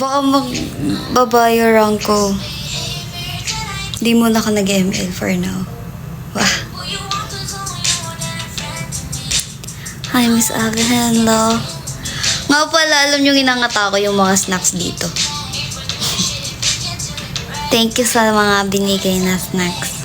Baka magbabayaran ko. Di muna ka nag-ML for now. Wah. Hi, Miss Abby. Hello. Nga pala, alam nyo, ginangata ko yung mga snacks dito. Thank you sa mga binigay na snacks.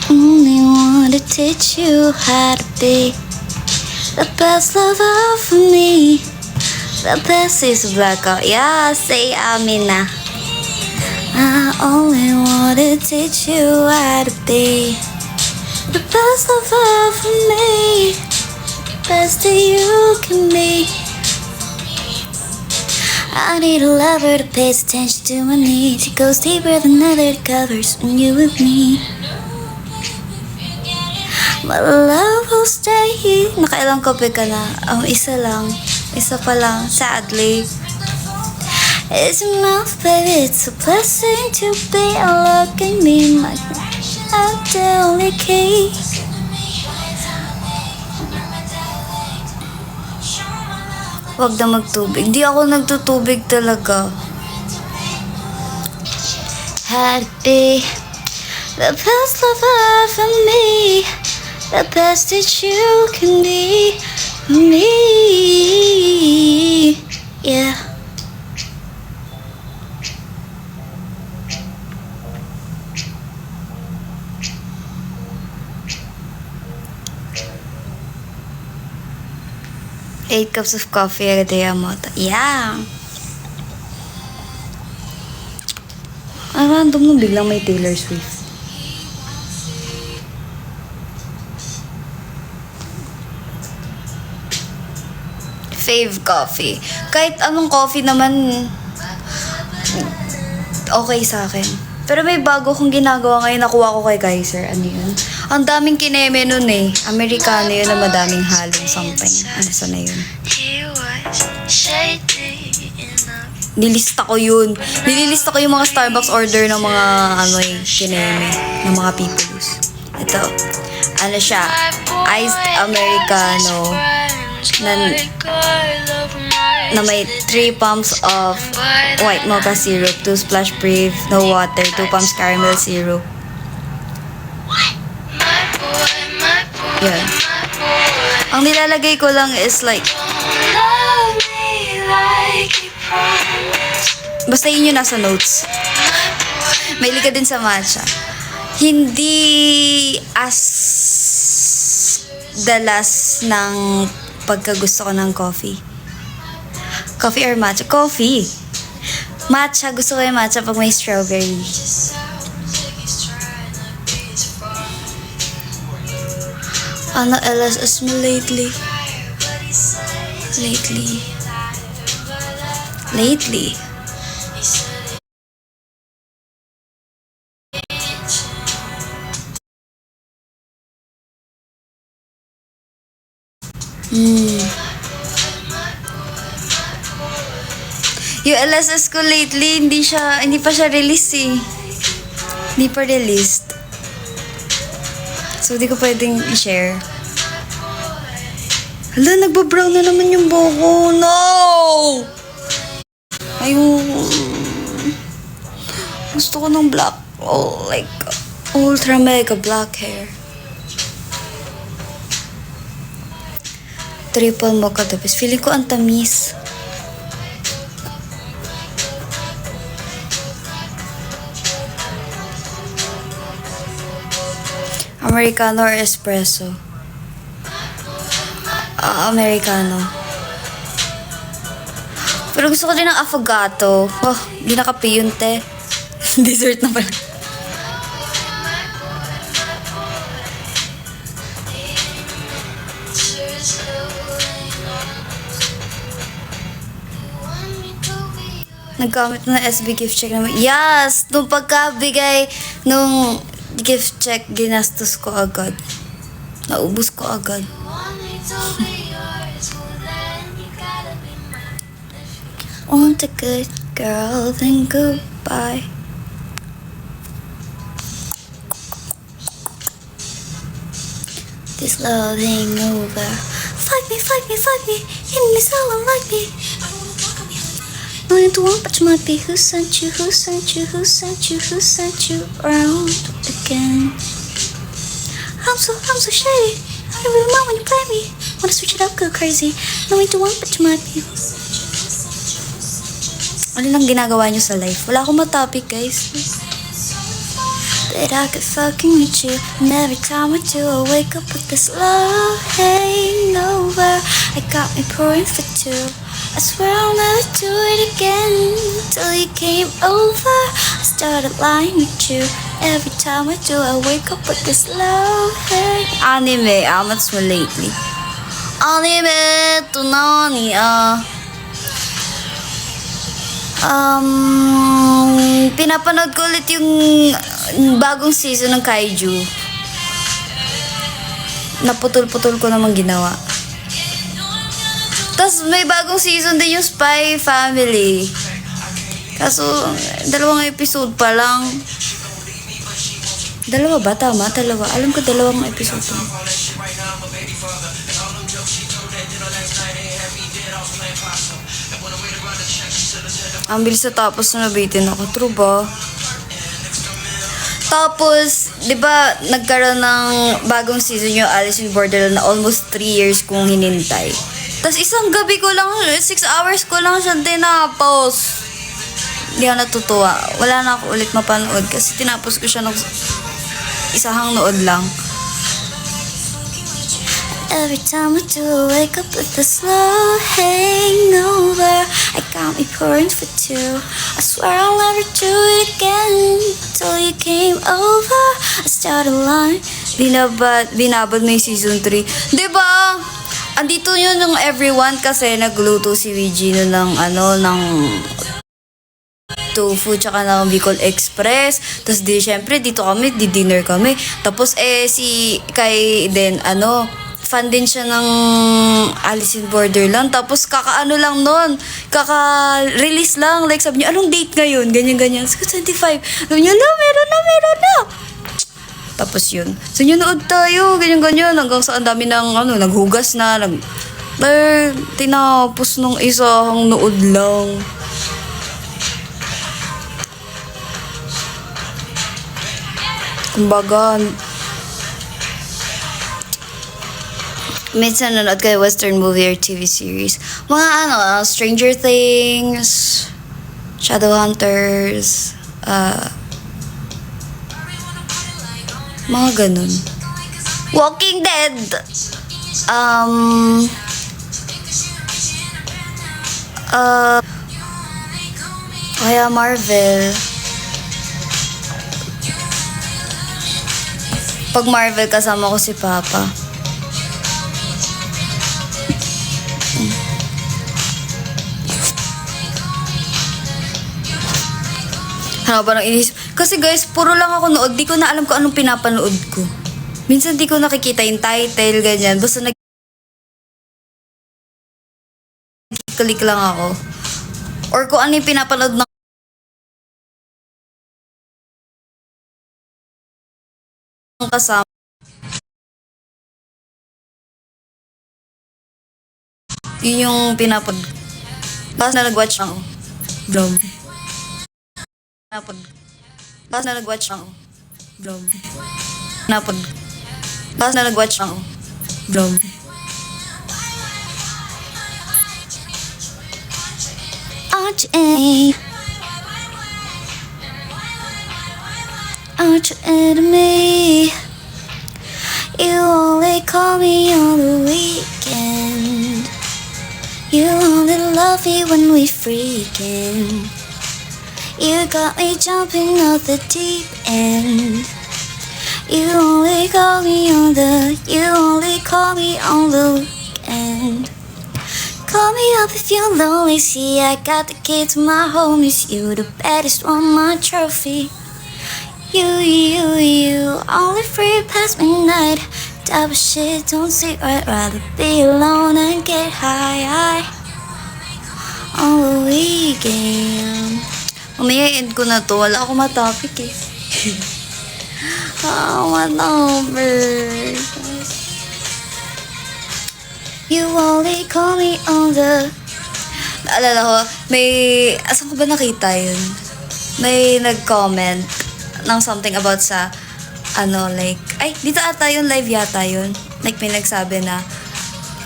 Only want to teach you how to be the best lover for me. The best is blackout. Yeah, say Amina. I only want to teach you how to be the best lover for me. Best that you can be. I need a lover that pays attention to my needs. It goes deeper than other covers when you with me. My love will stay. Nakailang kopi ka na? Isa lang. Isa pa lang. Sadly. It's your mouth, baby. It's a blessing to be a look at me. My the only key. Wag na magtubig. Di ako nagtutubig talaga. Had to be the best lover for me. The best that you can be for me. Yeah. Eight cups of coffee a day, Amata. Yeah. Random nung biglang may Taylor Swift. Fave coffee. Kahit anong coffee naman, okay sa akin. Pero may bago kong ginagawa ngayon, nakuha ko kay Kaiser. Ano yun? Ang daming kineme nun eh. Amerikano yun na madaming halong something. Ano sana yun? Nilista ko yun. Nililista ko yung mga Starbucks order ng mga ano eh, kineme. Ng mga peoples. Ito. Ano siya? Iced Americano. Na may 3 pumps of white mocha syrup, 2 splash brave, no water, 2 pumps caramel syrup. Yan. Ang nilalagay ko lang is like, basta yun yung nasa notes. May ka din sa matcha. Hindi as dalas ng pagkagusto ko ng coffee. Coffee or matcha? Coffee. Matcha. Gusto ko yung matcha pag may strawberry. Ano LSS mo lately? Lately. Yung LSS ko lately, hindi pa siya release eh. Hindi pa released. So, di ko pwedeng i-share. Hala, nagbabrown na naman yung buhok ko. No! Ayun. Gusto ko ng black. Oh, like, ultra mega black hair. Triple mocha tapos. Feeling ko ang tamis. Americano or espresso? Americano. Pero gusto ko din ng affogato. Oh, di nakape yun, te. Dessert na pala. Naggamit na ng SB gift check naman. Yes! Nung pagkabigay nung gift check, ginastos ko agad. Naubos ko agad. Want a good girl, then goodbye. this love ain't over. Fight me, fight me, fight me. Hit me so unlike me. No, you don't want, but you might be. Who sent you? Who sent you? Who sent you? Who sent you around again? I'm so shady. I don't really mind when you play me. Wanna switch it up, go crazy. No, you don't want, but you might be. Ano lang ginagawa niyo sa life? Wala akong matopic, guys. That I could fucking with you. And every time I do, I wake up with this love hangover. I got me pouring for two. I swear I'll never do it again. Till you came over, I started lying with you. Every time I do, I wake up with this love hang. Anime, what's mo lately? Anime to nani, pinapanood ko ulit yung bagong season ng Kaiju. Naputol-putol ko namang ginawa. Tapos may bagong season din yung Spy Family. Kaso, 2 episode pa lang. 2 ba? Tama? 2. Alam ko 2 episode pa. Ang bilis na tapos na nabitin ako. True ba? Tapos, di ba, nagkaroon ng bagong season yung Alice in Borderland na almost 3 years kong hinintay. Tapos isang gabi ko lang, 6 hours ko lang siya tinapos. Hindi ako natutuwa. Wala na ako ulit mapanood kasi tinapos ko siya ng isang nood lang. Every time I do, I wake up with a slow hangover. I got me pouring for two. I swear I'll never do it again. Till you came over, I started lying. Binabad mo yung season 3. Diba? Andito yun ng everyone kasi nagluto si Regina ng ng tofu tsaka ng Bicol Express. Tapos syempre dito kami, dinner kami. Tapos si kay fan din siya ng Alice in Borderland. Tapos kakaano lang nun, kaka-release lang. Like sabi niya, anong date ngayon? Ganyan-ganyan. So, 25. Sabi niya, meron na. Tapos yun. So, nunood tayo. Ganyan-ganyan. Hanggang sa ang dami ng, naghugas na. Tinapos nung isang nood lang. Kumbaga, minsan nanood kayo western movie or TV series. Mga Stranger Things, Shadowhunters, mga ganun. Walking Dead. Kaya Marvel. Pag Marvel, kasama ko si Papa. Ano ba nang inisip? Kasi guys, puro lang ako nood. Di ko na alam kung anong pinapanood ko. Minsan di ko nakikita yung title, ganyan. Basta nag-click lang ako. Or kung ano yung pinapanood ng kasama. Yun yung pinapanood. Tapos na nag-watch ako. Blom. Tapos na nag-watch ako. Blom. Tapos na nag-watch ako. Blom. Aren't you enemy? You only call me on the weekend. You only love me when we freaking. You got me jumping off the deep end. You only call me on the weekend. Call me up if you're lonely. See, I got the key to my homies. You the baddest one, my trophy. You only free past midnight. Double shit, don't see right. Rather be alone and get high on the weekend. Mamaya end ko na to. Wala akong matopic eh. What numbers? You only call me on the... Naalala ko, may... Asan ko ba nakita yun? May nag-comment ng something about sa... Ano, like... Ay, dito ata yun, live yata yun. Like, may nagsabi na...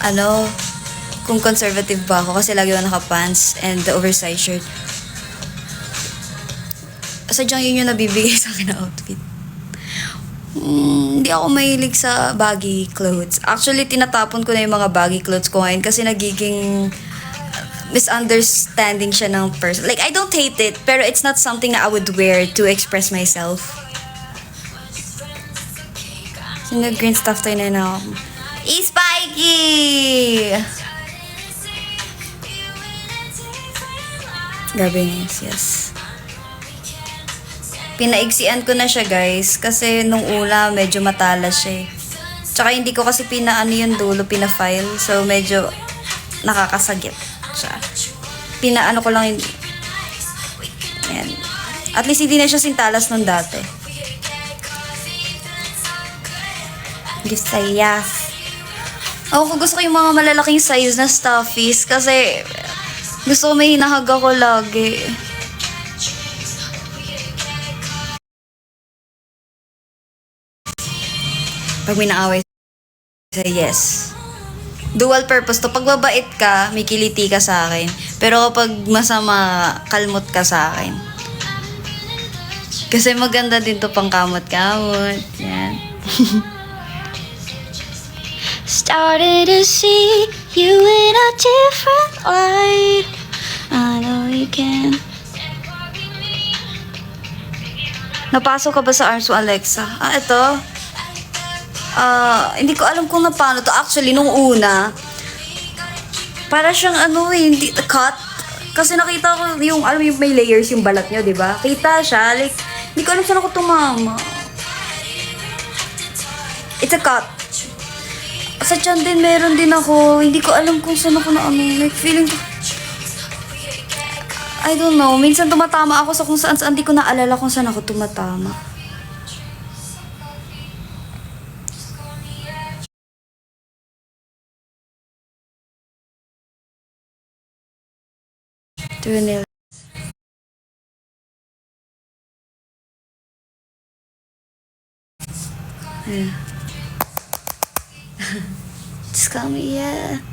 Ano... Kung conservative ba ako kasi lagi ako naka-pants and the oversized shirt. Sadyang yun yung nabibigay sa akin na outfit. Hindi ako mahilig sa baggy clothes. Actually, tinatapon ko na yung mga baggy clothes ko ngayon kasi nagiging misunderstanding siya ng person. Like, I don't hate it, pero it's not something na I would wear to express myself. So, nag-green stuff tayo na ako. Spikey! Grabe guys, yes. Pinaigsian ko na siya guys kasi nung una medyo matalas siya eh. Tsaka hindi ko kasi pinaano yung dulo, pina-file. So medyo nakakasagip siya. Pinaano ko lang yung... Ayan. At least hindi na siya sintalas nung dati. Gusto yes. Ako gusto ko yung mga malalaking size na stuffies kasi gusto ko may hinahag ako lagi. Pag may naaway sa yes. Dual purpose to. Pag mabait ka, may kiliti ka sa akin. Pero kapag masama, kalmot ka sa akin. Kasi maganda din to pang kamot-kamot. Yan. Started to see you in a different light. I know you can. Napasok ka ba sa arms mo, Alexa? Ito. Hindi ko alam kung paano to. Actually, nung una, para siyang hindi, cut. Kasi nakita ko yung, alam yung may layers yung balat nyo, di ba? Kita siya, like, hindi ko alam saan ako tumama. It's a cut. Sa tiyan din, meron din ako. Hindi ko alam kung saan ako like, feeling ko, I don't know. Minsan tumatama ako sa kung saan. Hindi ko naalala kung saan ako tumatama. Tunil. Yeah. Just call me, yeah.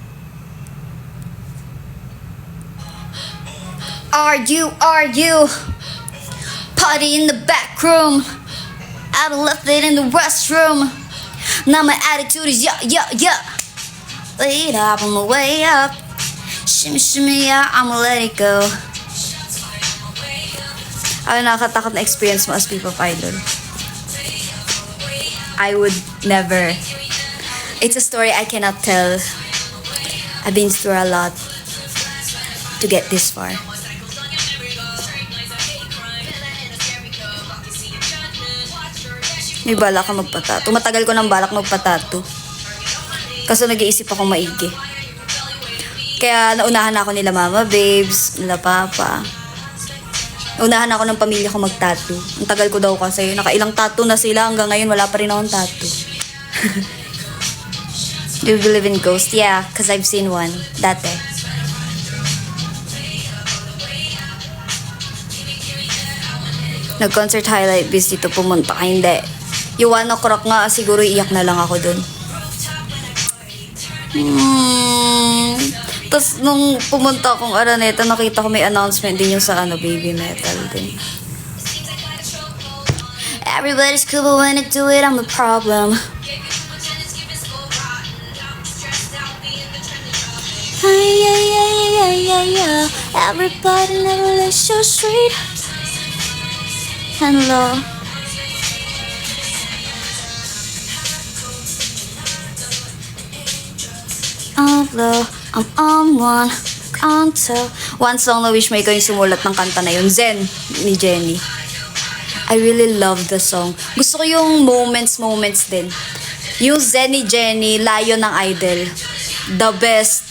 Argue. Party in the back room. I left it in the restroom. Now my attitude is yeah. Wait up, on my way up. Shimmy, yeah, I'ma let it go. Ano nakakatakot na experience mo as P-pop idol? I would never. It's a story I cannot tell. I've been through a lot to get this far. May balak ka magpatato. Matagal ko ng balak magpatato. Kaso nag-iisip ako maigi. Kaya naunahan ako nila mama babes, nila papa. Naunahan ako ng pamilya ko magtato. Ang tagal ko daw kasi. Nakailang tattoo na sila. Hanggang ngayon wala pa rin akong tattoo. Do you believe in ghosts? Yeah, because I've seen one. Dati. Nag-concert highlight bis dito pumunta ka. Hindi. Yung 1 o'clock nga, siguro iyak na lang ako dun. Tapos nung pumunta akong Araneta, nakita ko may announcement din yung sa Baby Metal din. Everybody's cool, but when I do it, I'm a problem. Yeah. Everybody never lets you straight. Hello. Although I'm on one counter. One song na wish may ikaw yung sumulat ng kanta na yun. Zen ni Jenny. I really love the song. Gusto ko yung moments din. Yung Zen ni Jenny, Layo ng Idol. The best.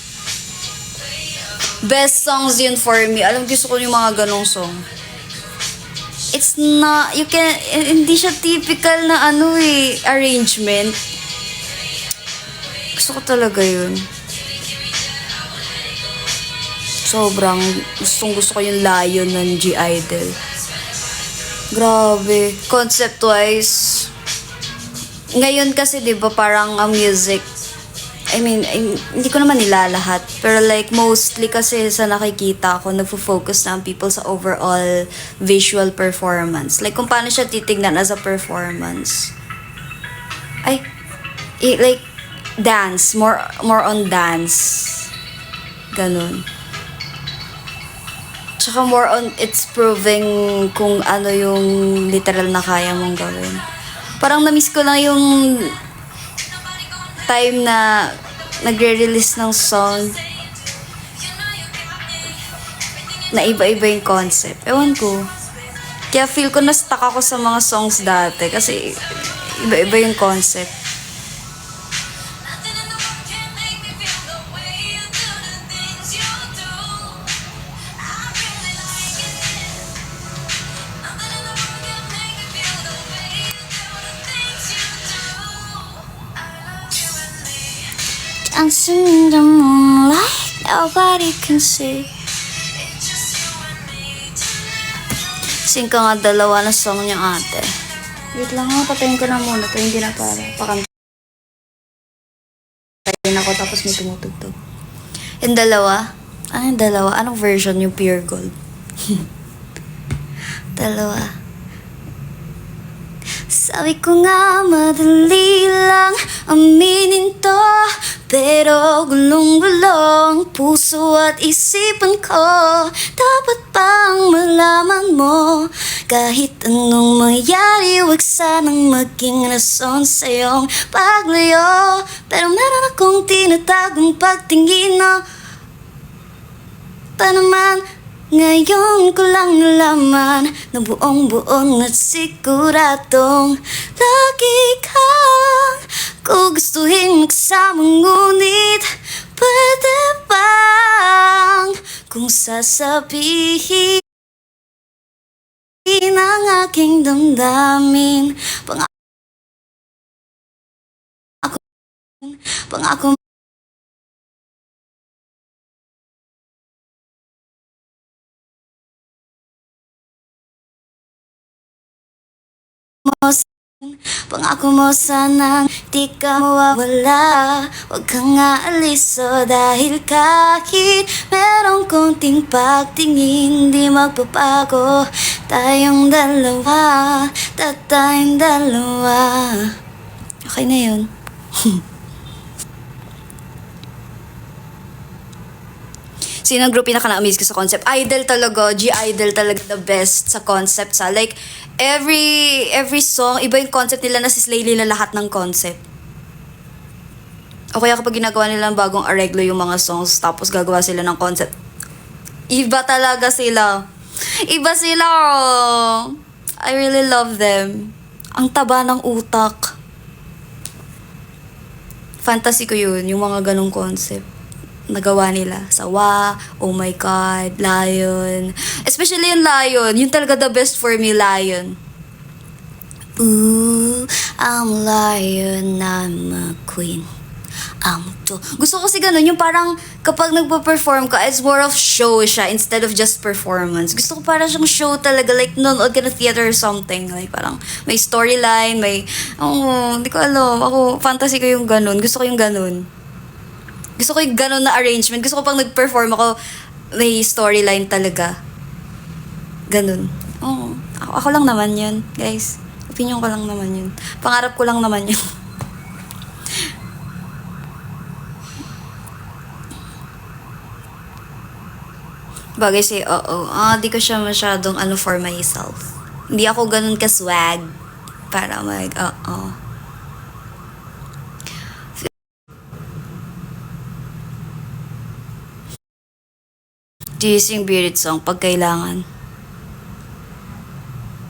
Best songs yun for me. Alam, gusto ko yung mga ganong song. It's not, hindi siya typical na arrangement. Gusto ko talaga yun. Sobrang gusto ko yung Lion ng G-Idol. Grabe. Concept-wise, ngayon kasi 'di ba parang ang music, hindi ko naman nilalahat, pero like mostly kasi sa nakikita ko, nagfo-focus na ang people sa overall visual performance. Like kung paano siya titignan as a performance. Like dance, more on dance. Ganun. Tsaka more on it's proving kung ano yung literal na kaya mong gawin. Parang na-miss ko lang yung time na nagre-release ng song na iba-iba yung concept. Ewan ko. Kaya feel ko na-stuck ako sa mga songs dati kasi iba-iba yung concept. Dancing in the moonlight, nobody can see. Sing ka nga dalawa na song niya ate. Wait lang ha, patayin ko na muna. Ito hindi na para. Pakantayin ako tapos may tumutugtog. Yung dalawa? Ano yung dalawa? Anong version yung pure gold? Dalawa. Sabi ko nga madali lang aminin to, pero gulong-gulong puso at isipan ko. Dapat bang malaman mo, kahit anong mangyari, wag sanang maging rason sa iyong paglayo. Pero meron akong tinatagong pagtingin, no? Pa naman, ngayon ko lang nalaman na buong-buong at siguradong lagi kang gugustuhin magsama, ngunit pwede bang kung sasabihin ang aking damdamin, pangako mo, pangako mo sanang di ka mawawala. Huwag kang aalis, dahil kahit merong konting pagtingin, di magpapago. Tayong dalawa, tayong dalawa. Okay na yun. Sino group pinaka-na-amaze ko sa concept? Idol talaga, G-Idol talaga the best sa concept sa. Like, every song, iba yung concept nila, nasislay nila lahat ng concept. O kaya kapag ginagawa nila ng bagong areglo yung mga songs, tapos gagawa sila ng concept, iba talaga sila. Iba sila. I really love them. Ang taba ng utak. Fantasy ko yun, yung mga ganong concept. Nagawa nila. Sawa, oh my God, Lion. Especially yung Lion. Yun talaga the best for me, Lion. Ooh, I'm a lion, I'm a queen. Gusto ko kasi ganun, yung parang kapag nagpa-perform ka, it's more of show siya instead of just performance. Gusto ko parang siyang show talaga, like nanonood ka na theater or something. Like parang may storyline, hindi ko alam. Ako, fantasy ko yung ganun. Gusto ko yung ganun. Gusto ko yung ganun na arrangement. Gusto ko pang nag-perform ako, may storyline talaga. Ganun. Ako lang naman yun, guys. Opinion ko lang naman yun. Pangarap ko lang naman yun. Bagay say, di ko siya masyadong for myself. Hindi ako ganun ka-swag para Do you sing Bearded song pag kailangan?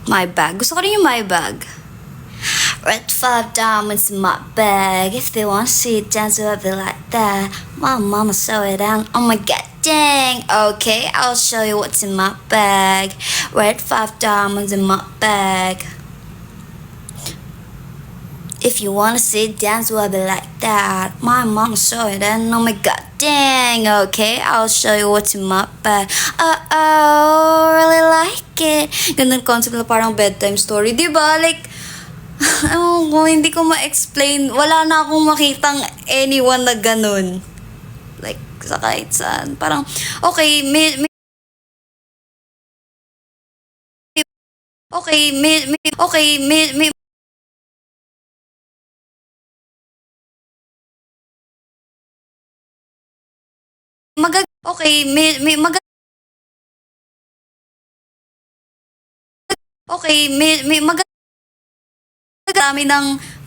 My bag. Gusto ko rin yung my bag. Red 5 diamonds in my bag. If they want to see it dance, I'll be like that. My mama saw it down. Oh my God, dang. Okay, I'll show you what's in my bag. Red 5 diamonds in my bag. If you wanna sit down, so I'll be like that. My mom saw it and oh my god, dang, okay, I'll show you what's in my bag. Really like it. Ganun concept na parang bedtime story, di ba? Like, hindi ko ma-explain. Wala na akong makitang anyone na ganun. Like, sa kahit saan. Parang, okay, may mag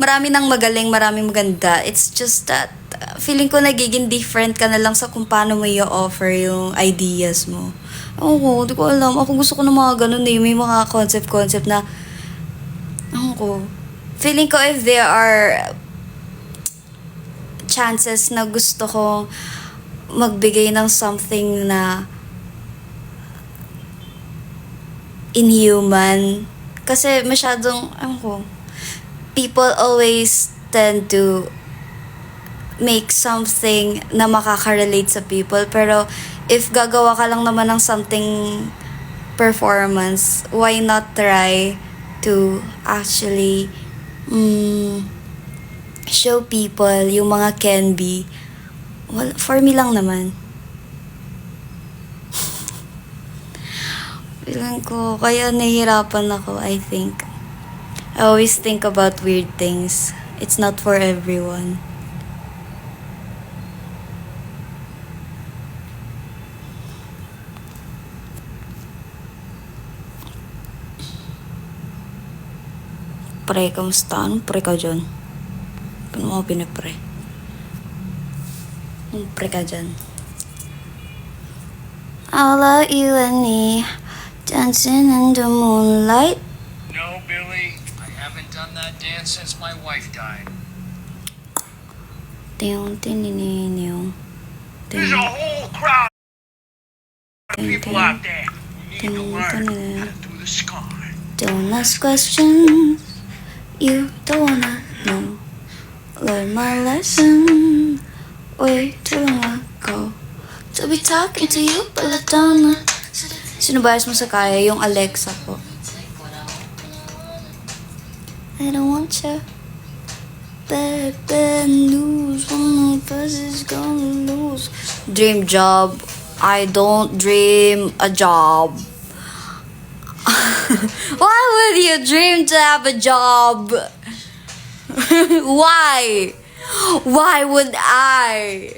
marami ng magaling, maraming maganda. It's just that feeling ko nagiging different ka na lang sa kung paano mo i-offer yung ideas mo. Oo, di ko alam. Ako gusto ko ng mga ganun eh. May mga concept na ako. Feeling ko if there are chances na gusto ko magbigay ng something na inhuman. Kasi masyadong, people always tend to make something na makaka-relate sa people. Pero if gagawa ka lang naman ng something performance, why not try to actually show people yung mga can be. Well, for me lang naman. Feeling ko, kaya nahihirapan ako, I think. I always think about weird things. It's not for everyone. Pre, kamusta? Anong pre ka dyan? Paano mo pinipre? Anong pre ka dyan? I'll let you and me dancing in the moonlight. No, Billy, I haven't done that dance since my wife died. There's There's a whole crowd of people out there who need to learn how to do the scar. Don't ask questions you don't wanna know. Learn my lesson way too long ago. To be talking to you, but I don't know. Sino ba mo sa kaya? Yung Alexa po. I don't want you. Bad news. One of us is gonna lose. Dream job. I don't dream a job. Why would you dream to have a job? Why? Why would I?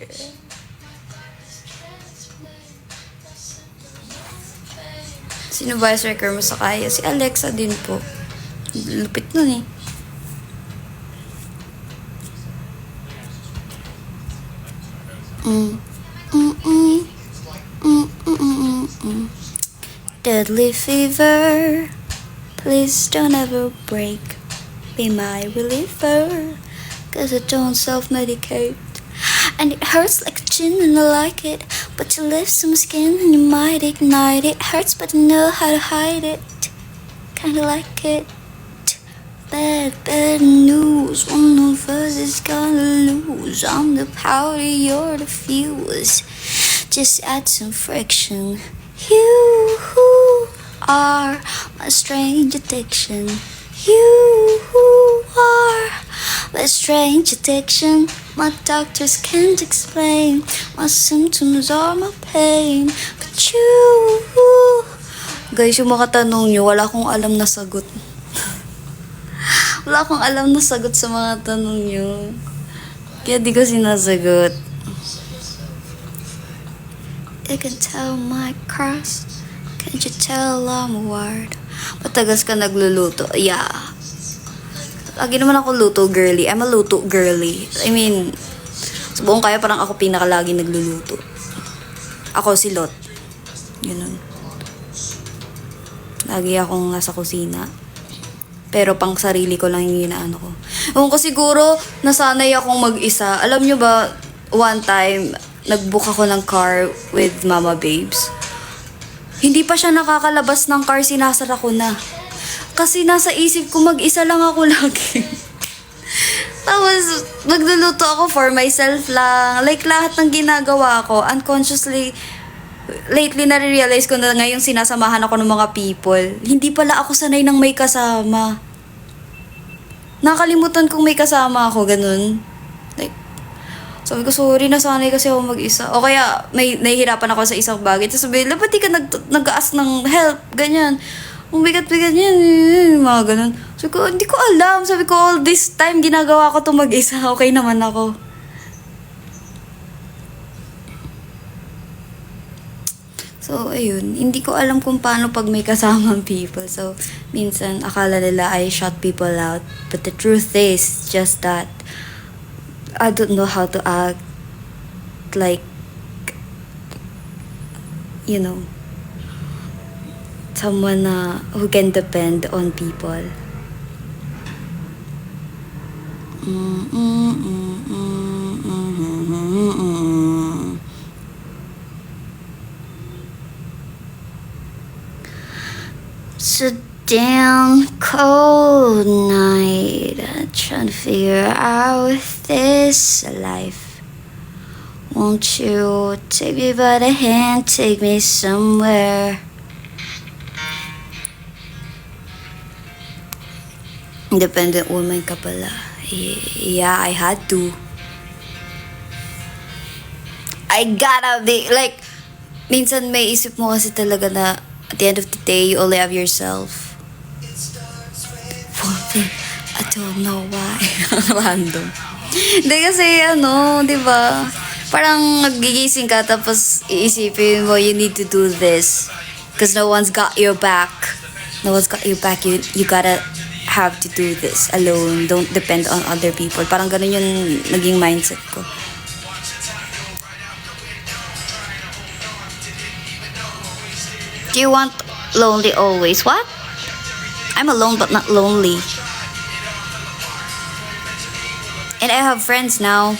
Sino vice wrecker mo sa kaya? Si Alexa din po. Lupit nun eh. Deadly fever, please don't ever break. Be my reliever, cause I don't self-medicate. And it hurts like a chin and I like it. But you lift some skin and you might ignite it. Hurts but I know how to hide it. Kinda like it. Bad news. One of us is gonna lose. I'm the powder, you're the fuse. Just add some friction. You are my strange addiction. You are my strange addiction. My doctors can't explain. My symptoms are my pain. But you... Guys, yung mga tanong nyo, wala akong alam na sagot. Wala akong alam na sagot sa mga tanong nyo. Kaya di ko sinasagot. You can tell my cross. Can't you tell I'm a word? Matagas ka nagluluto. Yeah. Lagi naman ako luto girly. I'm a luto girly. I mean, sa buong kaya parang ako pinakalagi nagluluto. Ako si Lot. Ganun. Lagi akong nasa kusina. Pero pang sarili ko lang yung inaano ko. Ewan ko siguro, nasanay akong mag-isa. Alam nyo ba, one time, nag-book ako ng car with Mama Babes. Hindi pa siya nakakalabas ng car, sinasara ko na. Kasi nasa isip ko, mag-isa lang ako lagi. Tapos, magluluto ako for myself lang. Like, lahat ng ginagawa ko, unconsciously, lately nare-realize ko na ngayong sinasamahan ako ng mga people. Hindi pala ako sanay ng may kasama. Nakalimutan kong may kasama ako, ganun. Like, sabi ko, sorry, nasanay kasi ako mag-isa. O kaya, may nahihirapan ako sa isang bagay. Tapos sabi, ba't di ka nag-ask ng help? Ganyan. Ang bigat-bigat yan. Mga ganun. Sabi ko, hindi ko alam. Sabi ko, all this time, ginagawa ko to mag-isa. Okay naman ako. So, ayun. Hindi ko alam kung paano pag may kasamang people. So, minsan, akala nila I shut people out. But the truth is, just that I don't know how to act like, you know, someone who can depend on people. It's a damn cold night. I'm trying to figure out this life. Won't you take me by the hand, take me somewhere? Independent woman ka pala. Yeah, I had to. I gotta be, like, minsan may isip mo kasi talaga na at the end of the day, you only have yourself. I don't know why. Random. Hindi kasi, di ba? Parang nagigising ka tapos iisipin mo, you need to do this. Because no one's got your back. No one's got your back. You gotta have to do this alone. Don't depend on other people. Parang ganun yung naging mindset ko. Do you want lonely always? What? I'm alone but not lonely. And I have friends now.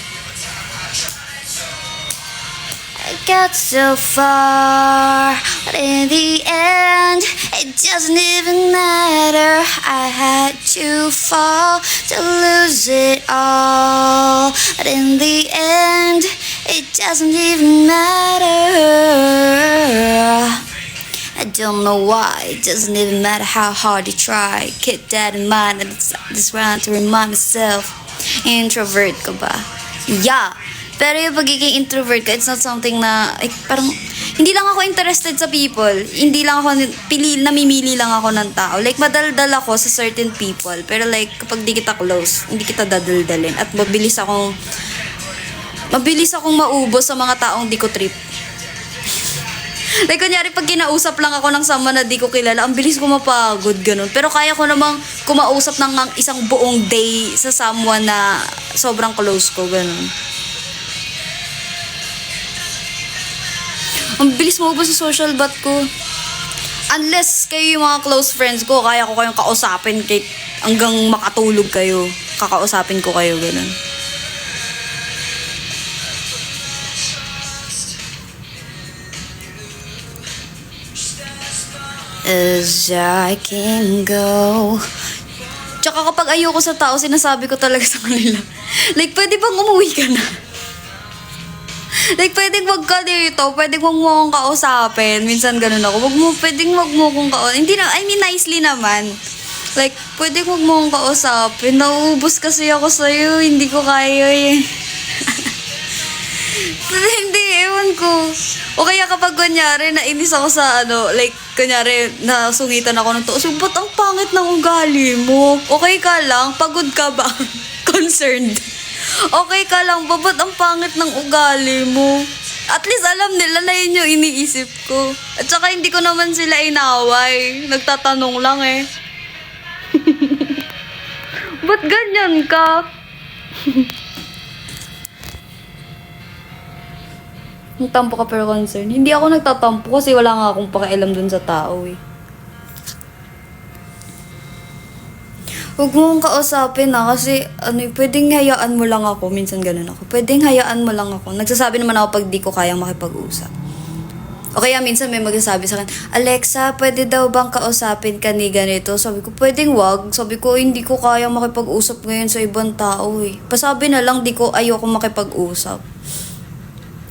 I got so far, but in the end, it doesn't even matter. I had to fall to lose it all. But in the end, it doesn't even matter. I don't know why, it doesn't even matter how hard you try. Keep that in mind, and it's just round to remind myself. Introvert ka ba? Yeah. Pero yung pagiging introvert ka, it's not something na, parang, hindi lang ako interested sa people. Hindi lang ako, namimili lang ako ng tao. Like, madaldal ako sa certain people. Pero like, kapag di kita close, hindi kita dadaldalin. At mabilis akong maubos sa mga taong di ko trip. Like, kunyari, pag kinausap lang ako ng someone na di ko kilala, ang bilis ko mapagod, ganun. Pero kaya ko namang kumausap ng isang buong day sa someone na sobrang close ko, ganun. Ang bilis maubos sa social bat ko. Unless kayo yung mga close friends ko, kaya ko kayong kausapin hanggang makatulog kayo. Kakausapin ko kayo, ganun. As I can go. Tsaka kapag ayoko sa tao, sinasabi ko talaga sa kanila. Like, pwede bang umuwi ka na? Like, pwedeng wag ka dito, pwedeng wag mo akong kausapin. Minsan ganun ako, pwedeng wag mo akong kausapin. Hindi na, I mean, nicely naman. Like, pwedeng wag mo akong kausapin. Nauubos kasi ako sa'yo, hindi ko kaya eh. Hindi, ewan ko. O kaya kapag kunyari, nainis ako sa like, kunyari, nasungitan ako ng so, ba't ang pangit ng ugali mo? Okay ka lang? Pagod ka ba? Concerned. Okay ka lang ba? Ba't ang pangit ng ugali mo? At least alam nila na yun yung iniisip ko. At saka hindi ko naman sila inaway. Nagtatanong lang eh. Ba't ganyan ka? Nagtampo ka pero concern. Hindi ako nagtatampo kasi wala nga akong pakialam dun sa tao eh. Huwag mo akong kausapin na kasi pwedeng hayaan mo lang ako. Minsan ganun ako. Pwedeng hayaan mo lang ako. Nagsasabi naman ako pag di ko kayang makipag-usap. O kaya minsan may magsasabi sa akin, Alexa, pwede daw bang kausapin ka ni ganito? Sabi ko, pwedeng wag. Sabi ko, hindi ko kaya makipag-usap ngayon sa ibang tao eh. Pasabi na lang, ayoko makipag-usap.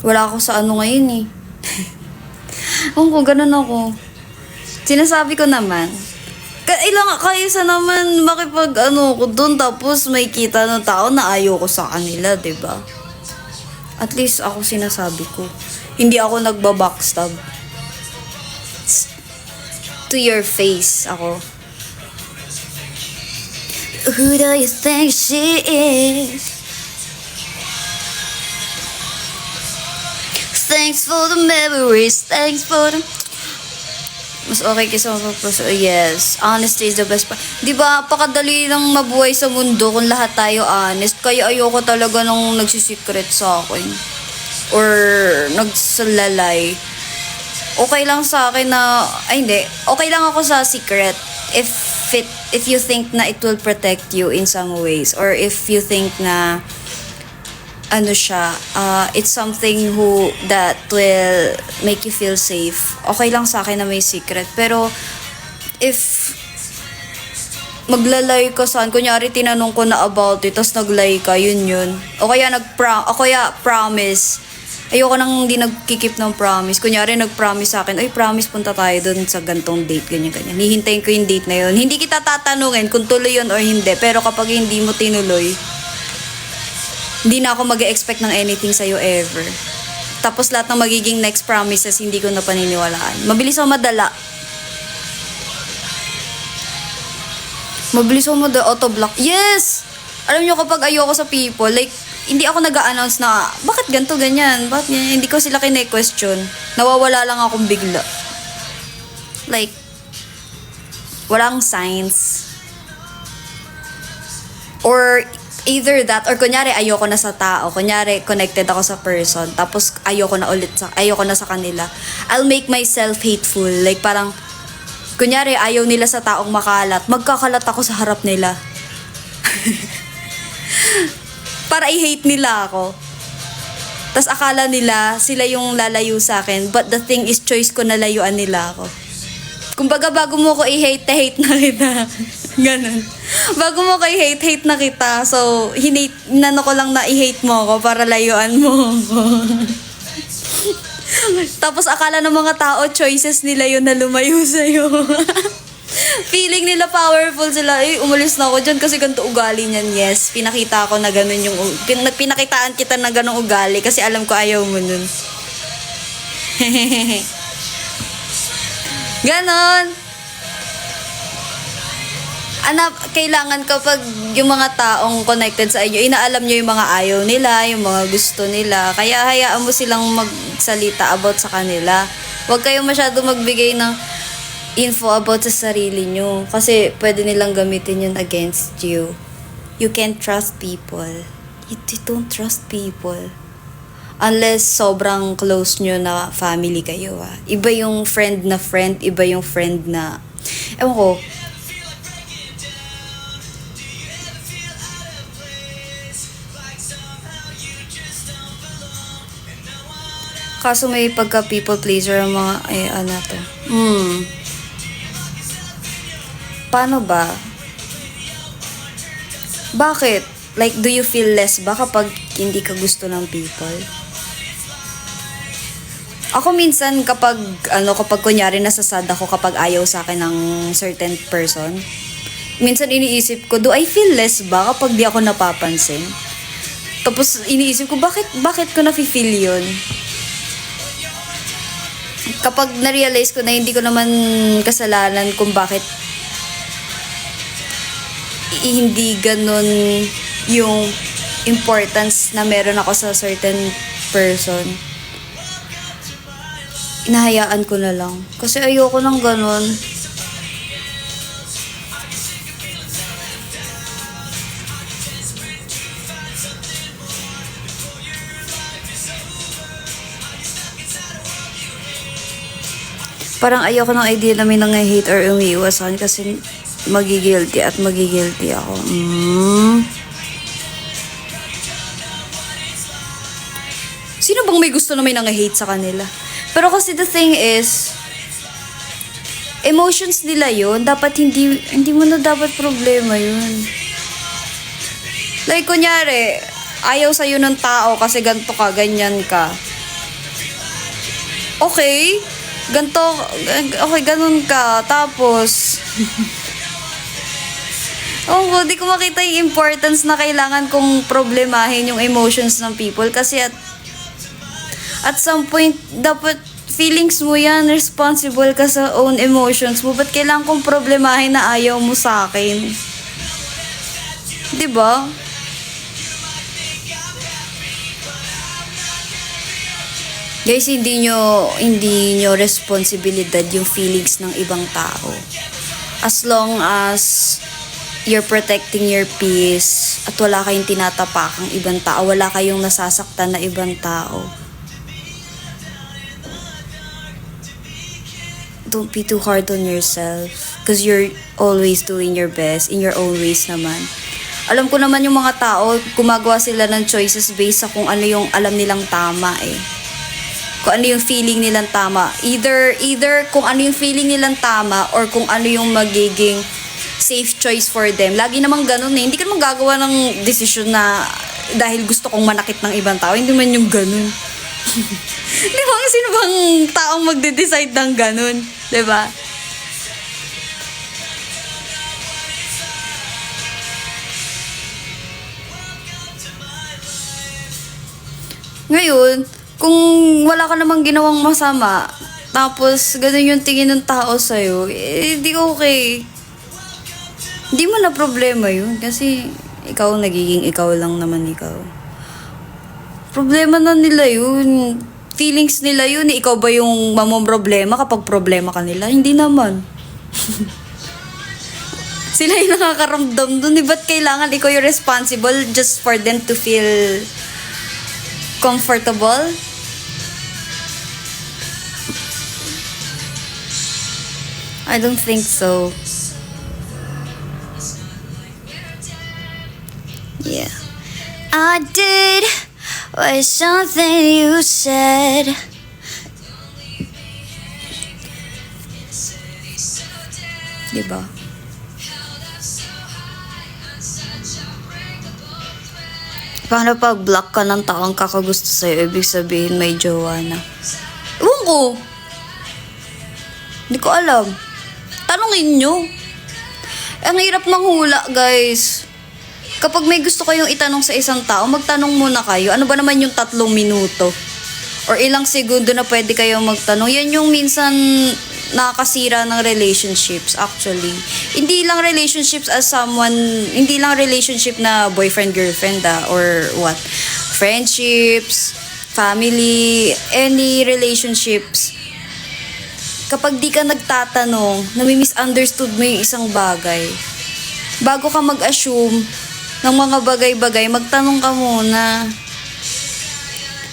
Wala ako sa ano ngayon eh. Ganun ako. Sinasabi ko naman. Kailangan kayo sa naman ko doon tapos may kita ng tao na ayoko sa kanila, 'di ba? At least ako sinasabi ko. Hindi ako nagbabackstab. To your face ako. Who do you think she is? Thanks for the memories. Thanks for the... Mas okay kaysa yes, honesty is the best part. Di ba, pakadali lang mabuhay sa mundo kung lahat tayo honest. Kaya ayoko talaga nung nagsisikret sa akin. Or nagsalalay. Okay lang sa akin na, hindi. Okay lang ako sa secret. If you think na it will protect you in some ways. Or if you think na it's something that will make you feel safe. Okay lang sa akin na may secret. Pero, if maglalay ka saan, kunyari tinanong ko na about it, tapos naglay ka, yun. O kaya promise. Ayoko nang hindi nagkikip ng promise. Kunyari nag-promise sa akin, ay promise punta tayo dun sa gantong date, ganyan. Hihintayin ko yung date na yun. Hindi kita tatanungin kung tuloy yun or hindi. Pero kapag hindi mo tinuloy, hindi na ako mag-expect ng anything sa'yo ever. Tapos lahat ng magiging next promises, hindi ko na paniniwalaan. Mabilis ako madala. Auto-block. Yes! Alam nyo, kapag ayoko sa people, like, hindi ako nag-a-announce na, bakit ganito, ganyan? Bakit ganyan? Hindi ko sila kine-question. Nawawala lang akong bigla. Like, walang signs. Or, either that or kunyari ayoko na sa tao, kunyari connected ako sa person, tapos ayoko na sa kanila. I'll make myself hateful. Like parang kunyari ayaw nila sa taong makalat, magkakalat ako sa harap nila. Para i-hate nila ako. Tas akala nila sila yung lalayo sa akin, but the thing is choice ko na layuan nila ako. Kumbaga bago mo ko i-hate na kita. Ganun. Bago mo ko i-hate na kita. So, inano ko lang na i-hate mo ako para layuan mo ako. Tapos akala ng mga tao, choices nila yun na lumayo sa'yo. Feeling nila powerful sila. Umalis na ako dyan kasi ganito ugali niyan. Yes, pinakita ko na ganun yung... Pinakitaan kita na ganung ugali kasi alam ko ayaw mo nun. Ganon. Kailangan kapag yung mga taong connected sa inyo, inaalam nyo yung mga ayaw nila, yung mga gusto nila. Kaya hayaan mo silang magsalita about sa kanila. Huwag kayong masyado magbigay ng info about sa sarili nyo. Kasi pwede nilang gamitin yun against you. You can't trust people. You don't trust people. Unless sobrang close nyo na family kayo, ha. Iba yung friend na friend, iba yung friend na... Ewan ko. Kaso may pagka people pleaser ang mga... to. Paano ba? Bakit? Like, do you feel less ba kapag hindi ka gusto ng people? Ako minsan kapag kunyari nasasad ako kapag ayaw sa akin ng certain person, minsan iniisip ko, do I feel less ba kapag di ako napapansin? Tapos iniisip ko, bakit ko nafe-feel yun? Kapag na-realize ko na hindi ko naman kasalanan kung bakit hindi ganun yung importance na meron ako sa certain person, inahayaan ko na lang. Kasi ayoko ng ganun. Parang ayoko ng idea na may nang-hate or umiiwasan kasi magigilty at magigilty ako. Sino bang may gusto na may nang-hate sa kanila? Pero kasi the thing is, emotions nila yun. Dapat hindi mo na dapat problema yun. Like, kunyari, ayaw sa'yo ng tao kasi ganito ka, ganyan ka. Okay, ganun ka. Tapos, di ko makita yung importance na kailangan kong problemahin yung emotions ng people. Kasi at some point, dapat feelings mo yan, responsible ka sa own emotions mo. Ba't kailangan kong problemahin na ayaw mo sa akin? Diba? Guys, hindi nyo responsibilidad yung feelings ng ibang tao. As long as you're protecting your peace at wala kayong tinatapakang ibang tao, wala kayong nasasaktan na ibang tao. Don't be too hard on yourself because you're always doing your best in your own ways naman. Alam ko naman yung mga tao, gumagawa sila ng choices based sa kung ano yung alam nilang tama eh. Kung ano yung feeling nilang tama. Either kung ano yung feeling nilang tama or kung ano yung magiging safe choice for them. Lagi namang ganun eh. Hindi ka naman gagawa ng desisyon na dahil gusto kong manakit ng ibang tao. Hindi man yung ganun. Di ba? Sino bang taong magde-decide ng ganun? Di ba? Ngayon, kung wala ka namang ginawang masama, tapos ganun yung tingin ng tao sa'yo, di okay. Hindi mo na problema yun kasi ikaw nagiging ikaw lang naman ikaw. Problema na nila yun. Feelings nila yun. Ikaw ba yung mamomroblema kapag problema ka nila? Hindi naman. Sila yung nakakaramdam dun. Ba't kailangan ikaw yung responsible just for them to feel comfortable? I don't think so. Yeah. I did was something you said. Diba? Paano pag block ka ng taong kakagusto sa'yo, ibig sabihin may jowa na? Ewan ko. Hindi ko alam. Tanungin nyo. Ang hirap manghula, guys. Kapag may gusto kayong itanong sa isang tao, magtanong muna kayo. Ano ba naman yung 3 minuto? Or ilang segundo na pwede kayong magtanong. Yan yung minsan nakakasira ng relationships, actually. Hindi lang relationships as someone, hindi lang relationship na boyfriend-girlfriend or what. Friendships, family, any relationships. Kapag di ka nagtatanong, nami-misunderstood mo yung isang bagay. Bago ka mag-assume ng mga bagay-bagay, magtanong ka muna.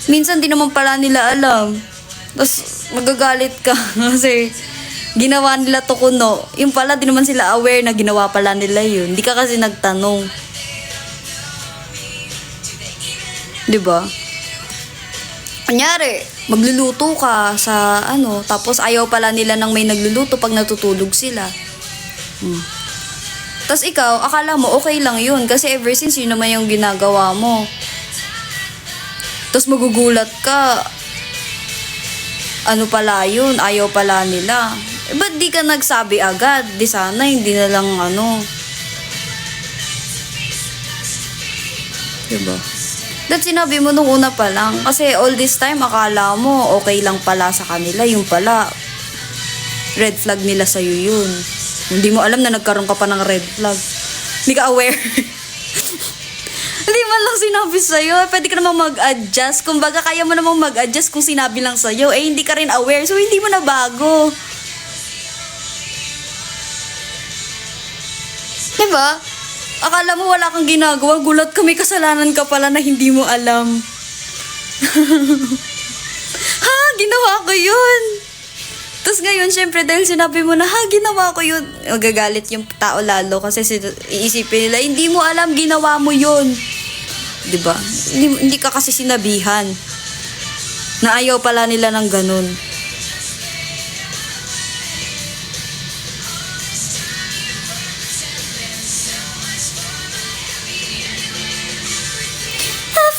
Minsan di naman pala nila alam. Tapos magagalit ka kasi ginawa nila to kuno. Yung pala di naman sila aware na ginawa pala nila yun. Di ka kasi nagtanong. Diba? Kunyari, magluluto ka sa tapos ayaw pala nila nang may nagluluto pag natutulog sila. Tapos ikaw, akala mo okay lang yun kasi ever since yun naman yung ginagawa mo. Tapos magugulat ka, ano pala yun, ayaw pala nila. Ba't di ka nagsabi agad? Di sana, hindi na lang Diba? That sinabi mo nung una pa lang. Kasi all this time, akala mo okay lang pala sa kanila. Yung pala, red flag nila sa'yo yun. Hindi mo alam na nagkaroon ka pa ng red flag. Hindi ka aware. Hindi man lang sinabi sa'yo. Pwede ka namang mag-adjust. Kung baga, kaya mo namang mag-adjust kung sinabi lang sa'yo. Hindi ka rin aware. So, hindi mo na bago. Diba? Akala mo wala kang ginagawa. Gulat ka, may kasalanan ka pala na hindi mo alam. Ha? Ginawa ko yun. Tapos ngayon, syempre, dahil sinabi mo na, ginawa ko yun. Magagalit yung tao lalo kasi iisipin nila, hindi mo alam, ginawa mo yun. Diba? Hindi ka kasi sinabihan na ayaw pala nila ng ganun.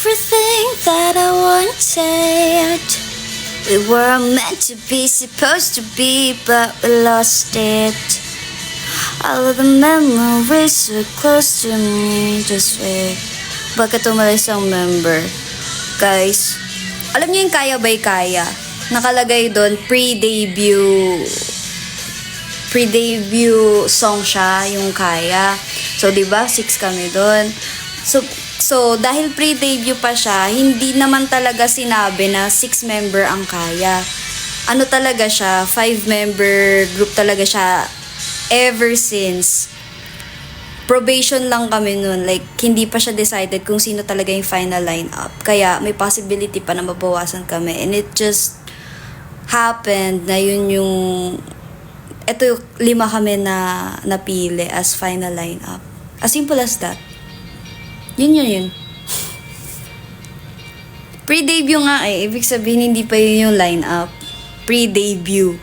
everything that I wanted. We were meant to be, supposed to be, but we lost it. All of the memories were close to me. Just wait. Bakit umalis ang member? Guys, alam niyo yung Kaya by Kaya? Nakalagay doon, pre-debut song siya, yung Kaya. So, di ba 6 kami doon. So, dahil pre-debut pa siya, hindi naman talaga sinabi na 6 member ang Kaya. Ano talaga siya, 5-member group talaga siya ever since. Probation lang kami nun. Like, hindi pa siya decided kung sino talaga yung final lineup. Kaya, may possibility pa na mabawasan kami. And it just happened na yun yung... Ito yung 5 kami na napili as final lineup. As simple as that. Yun. Pre-debut nga eh. Ibig sabihin, hindi pa yun yung lineup. Pre-debut.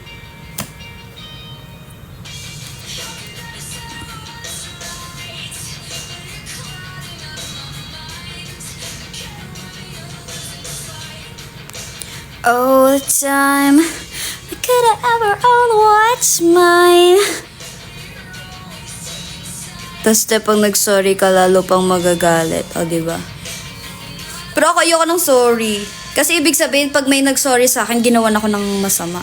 All the time, I could have ever owned what's mine. Tapos pag nag-sorry ka, lalo pang magagalit. O, diba? Pero ako, ayoko ng sorry. Kasi ibig sabihin, pag may nag-sorry sa akin, ginawan ako ng masama.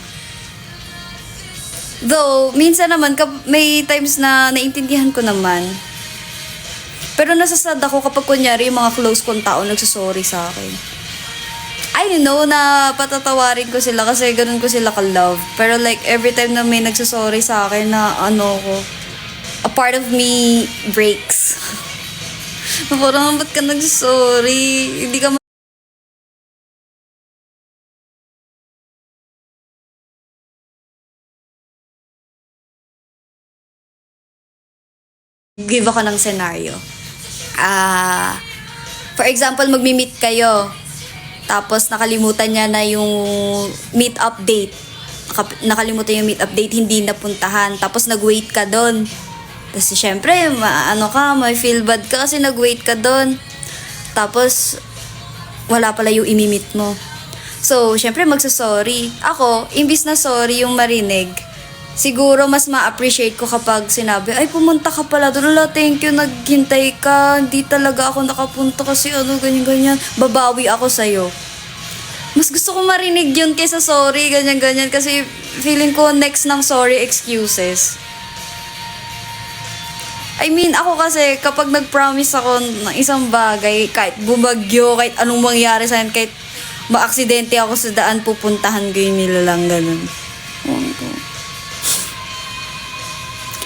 Though, minsan naman, may times na naintindihan ko naman. Pero nasasad ako kapag kunyari, yung mga close kong tao nagsasorry sa akin. I know na patatawarin ko sila kasi ganun ko sila ka-love. Pero like, every time na may nagsasorry sa akin na a part of me breaks. Parang, ba't ka nagsasorry? Hindi ka give ako ng scenario. For example, magmi-meet kayo. Tapos nakalimutan niya na yung meet update. Nakalimutan yung meet update, hindi napuntahan. Tapos nag-wait ka doon. Tapos syempre, may feel bad ka kasi nag-wait ka doon. Tapos wala pala yung imi-meet mo. So, syempre magsasorry. Ako, imbis na sorry yung marinig, siguro mas ma-appreciate ko kapag sinabi, ay pumunta ka pala doon, thank you, naghintay ka, hindi talaga ako nakapunta kasi ganyan-ganyan, babawi ako sa'yo. Mas gusto ko marinig yun kaysa sorry, ganyan-ganyan, kasi feeling ko next ng sorry excuses. I mean, ako kasi kapag nag-promise ako ng isang bagay, kahit bumagyo, kahit anong mangyari sa'kin, kahit maaksidente ako sa daan, pupuntahan ko yung nilalang ganun. Oh my God.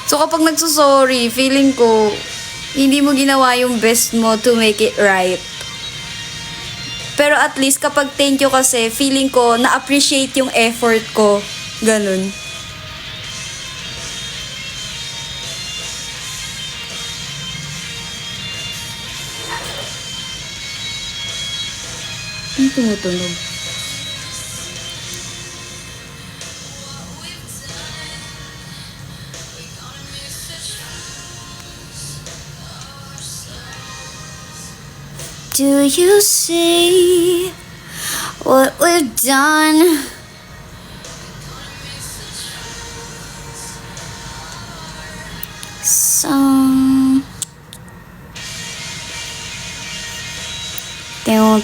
So, kapag nagsusorry, feeling ko, hindi mo ginawa yung best mo to make it right. Pero at least, kapag thank you kasi, feeling ko, na-appreciate yung effort ko. Ganun. Ano tumutunog? Do you see what we've done? Some one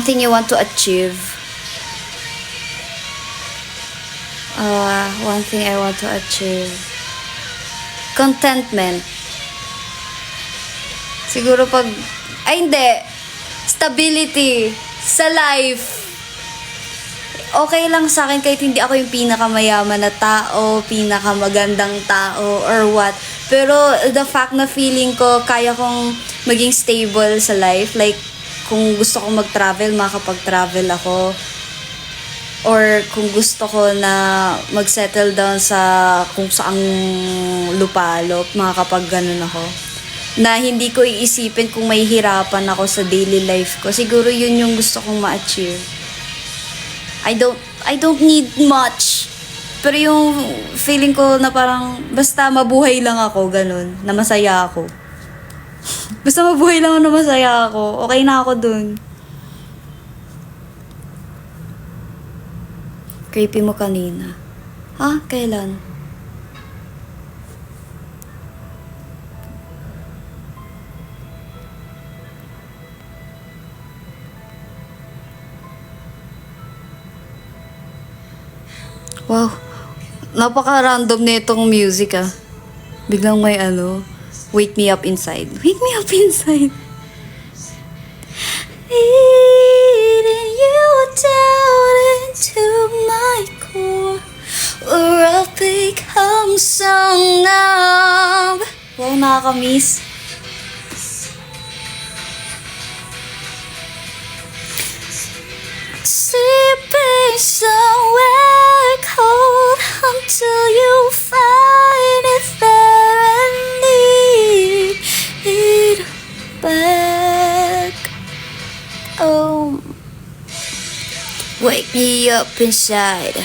thing you want to achieve. One thing I want to achieve. Contentment. Siguro hindi. Stability. Sa life. Okay lang sa akin kahit hindi ako yung pinakamayaman na tao, pinakamagandang tao, or what. Pero the fact na feeling ko, kaya kong maging stable sa life. Like, kung gusto kong mag-travel, makakapag-travel ako. Or kung gusto ko na mag-settle down sa kung saang lupalop, makakapag ganun ako. Na hindi ko iisipin kung may hirapan ako sa daily life ko. Siguro yun yung gusto kong ma-achieve. I don't need much. Pero yung feeling ko na parang basta mabuhay lang ako, ganun, na masaya ako. Basta mabuhay lang ako na masaya ako, okay na ako dun. Creepy mo kanina. Ha? Kailan? Wow. Napaka-random na itong music ah. Biglang may Wake Me Up Inside. Wake Me Up Inside. Leading you down into my core, where I become so numb. Wow, nakakamiss. Sleeping somewhere cold until you find it there and need it back. Oh, wake me up inside.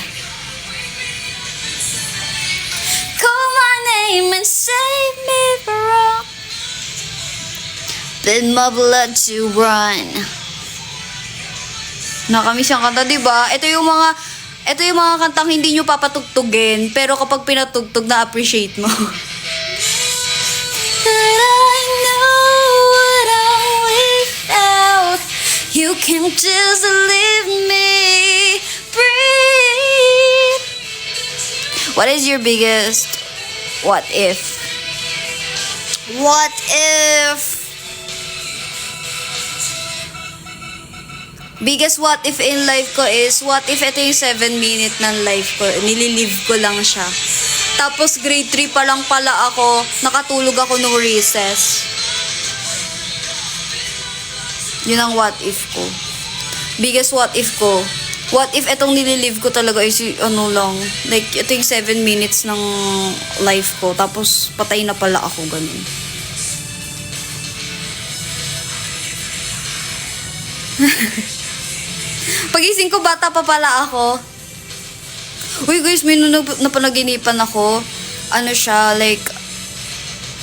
Call my name and save me from bid my blood to run. Nakamiss yung kanta, diba? Ito yung mga kantang hindi nyo papatugtugin, pero kapag pinatugtog, na-appreciate mo. That I know what I'm without. You can just leave me breathe. What is your biggest what if? What if? Biggest what if in life ko is, what if ito yung 7-minute ng life ko, nililive ko lang siya. Tapos grade 3 pa lang pala ako, nakatulog ako nung recess. Yun ang what if ko. Biggest what if ko. What if itong nililive ko talaga is lang, like ito yung 7 minutes ng life ko, tapos patay na pala ako, ganun. Pagising ko, bata pa pala ako. Uy guys, may napanaginipan ako. Ano siya, like,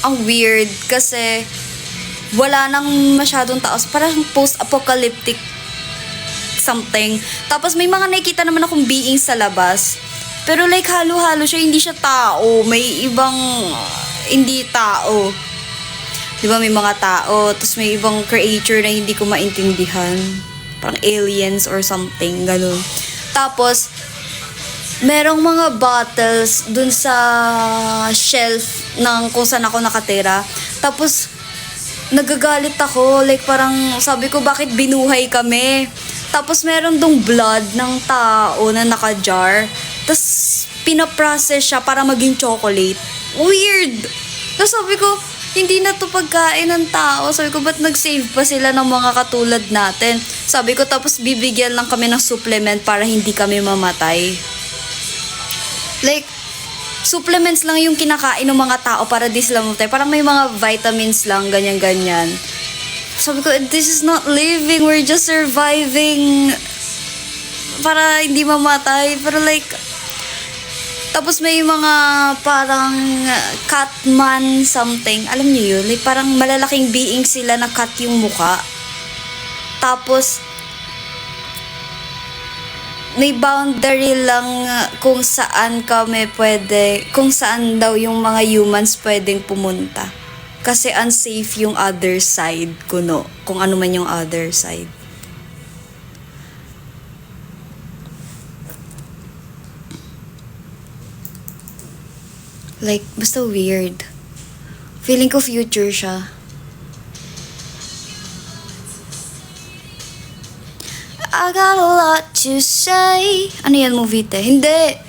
ang weird kasi wala nang masyadong taos. Parang post-apocalyptic something. Tapos may mga nakikita naman akong beings sa labas. Pero like halo-halo siya, hindi siya tao. May ibang hindi tao. Diba may mga tao, tapos may ibang creature na hindi ko maintindihan. Parang aliens or something, ganun. Tapos, merong mga bottles dun sa shelf ng kung saan ako nakatira. Tapos, nagagalit ako. Like, parang sabi ko, bakit binuhay kami? Tapos, meron dong blood ng tao na naka-jar. Tapos, pinaprocess siya para maging chocolate. Weird! Tapos, sabi ko, hindi na to pagkain ng tao. Sabi ko, ba't nag-save pa sila ng mga katulad natin? Sabi ko, tapos bibigyan lang kami ng supplement para hindi kami mamatay. Like, supplements lang yung kinakain ng mga tao para di sila mamatay. Parang may mga vitamins lang, ganyan-ganyan. Sabi ko, this is not living. We're just surviving para hindi mamatay. Pero like, tapos may mga parang catman something. Alam niyo yun? Like parang malalaking being sila na cut yung muka. Tapos, may boundary lang kung saan kami pwede, kung saan daw yung mga humans pwedeng pumunta. Kasi unsafe yung other side kuno. Kung ano man yung other side. Like, basta weird. Feeling ko future siya. I got a lot to say. Ano yan, movie te? Hindi.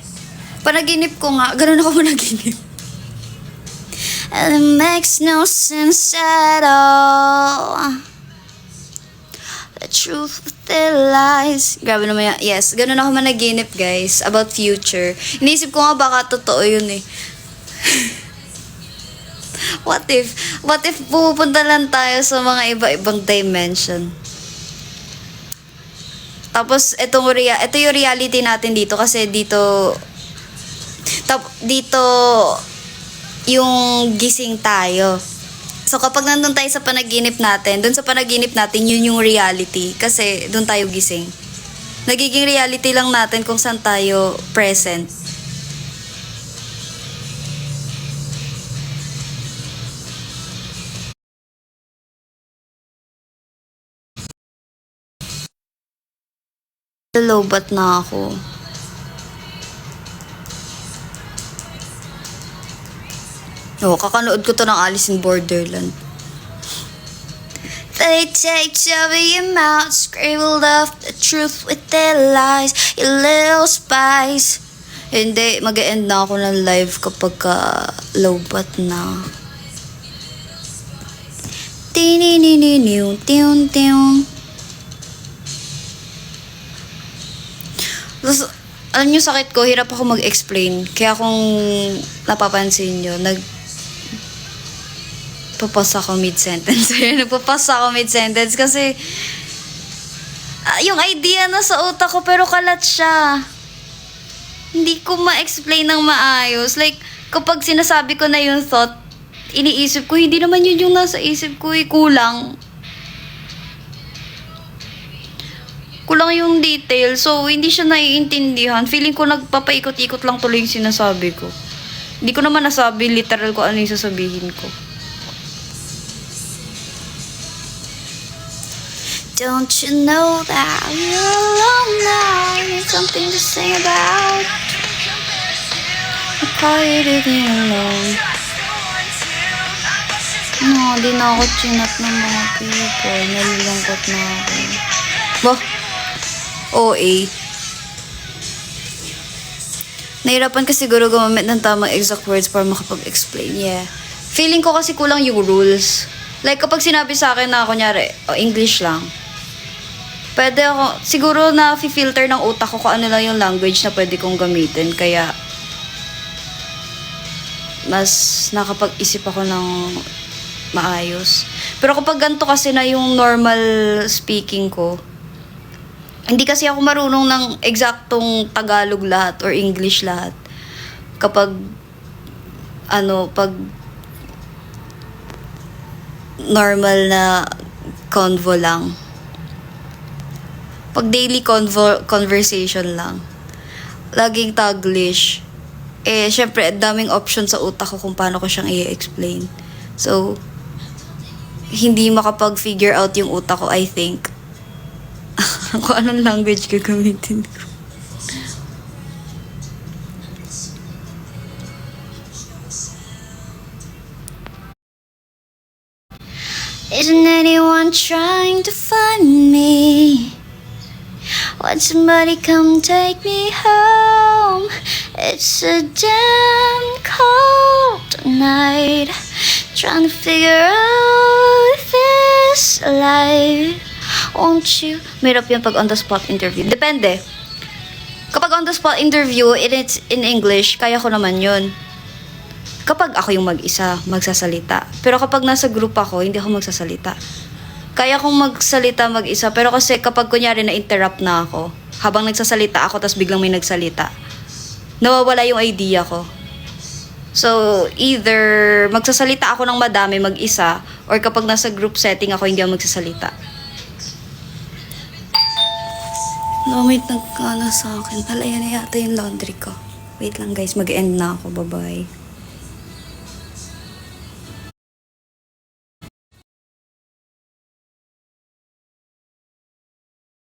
Panaginip ko nga. Ganun ako panaginip. And it makes no sense at all. The truth with their lies. Grabe naman yan. Yes, ganun ako managinip, guys. About future. Inisip ko nga baka totoo yun eh. What if pupunta lang tayo sa mga iba-ibang dimension? Tapos ito yung reality natin dito kasi dito Dito, yung gising tayo. So, kapag nandun tayo sa panaginip natin, dun sa panaginip natin, yun yung reality. Kasi, dun tayo gising. Nagiging reality lang natin kung saan tayo present. Lobat na ako. Kakanood ko to ng Alice in Borderland. They take chubby your mouth, scribbled off the truth with their lies, you little spies. Hindi, mag-e-end na ako ng live kapag lobat na. Tinininiw, tiyon, tiyon. Tapos, alam nyo sakit ko, hirap ako mag-explain. Kaya kung napapansin nyo, nagpapasa ako mid-sentence. Nagpapasa ako mid-sentence kasi yung idea na sa utak ko pero kalat siya. Hindi ko ma-explain ng maayos. Like, kapag sinasabi ko na yung thought, iniisip ko, hindi naman yun yung nasa isip ko, kulang. Kulang yung detail, so hindi siya naiintindihan. Feeling ko nagpapaikot-ikot lang tuloy yung sinasabi ko. Hindi ko naman nasabi literal ko ano yung sasabihin ko. Don't you know that you're alone now? Need something to sing about. I call you to be alone. No, di na ako chinat ng mga people. Nalulungkot na ako. Bah! OA. Nahirapan ka siguro gumamit ng tamang exact words para makapag-explain. Yeah. Feeling ko kasi kulang yung rules. Like, kapag sinabi sa akin na, kunyari, English lang. Pwede ako, siguro na filter ng utak ko kung ano lang yung language na pwede kong gamitin. Kaya, mas nakapag-isip ako ng maayos. Pero kapag ganito kasi na yung normal speaking ko, hindi kasi ako marunong ng eksaktong Tagalog lahat or English lahat. Kapag, pag normal na convo lang. Pag daily conversation lang. Laging Taglish. Syempre, daming option sa utak ko kung paano ko siyang i-explain. So, hindi makapag-figure out yung utak ko, I think. Kung anong language gagamitin ko. Isn't anyone trying to find me? Would somebody come take me home? It's a damn cold night. Trying to figure out this life. Won't you? Mahirap yung pag on-the-spot interview. Depende. Kapag on-the-spot interview, it's in English, kaya ko naman yun. Kapag ako yung mag-isa, magsasalita. Pero kapag nasa group ako, hindi ako magsasalita. Kaya kong magsalita mag-isa, pero kasi kapag kunyari na-interrupt na ako, habang nagsasalita ako, tas biglang may nagsalita, nawawala yung idea ko. So, either magsasalita ako ng madami mag-isa, or kapag nasa group setting ako, hindi ako magsasalita. Wait, nagkala sa akin. Alayan na yata yung laundry ko. Wait lang guys, mag-end na ako. Bye-bye.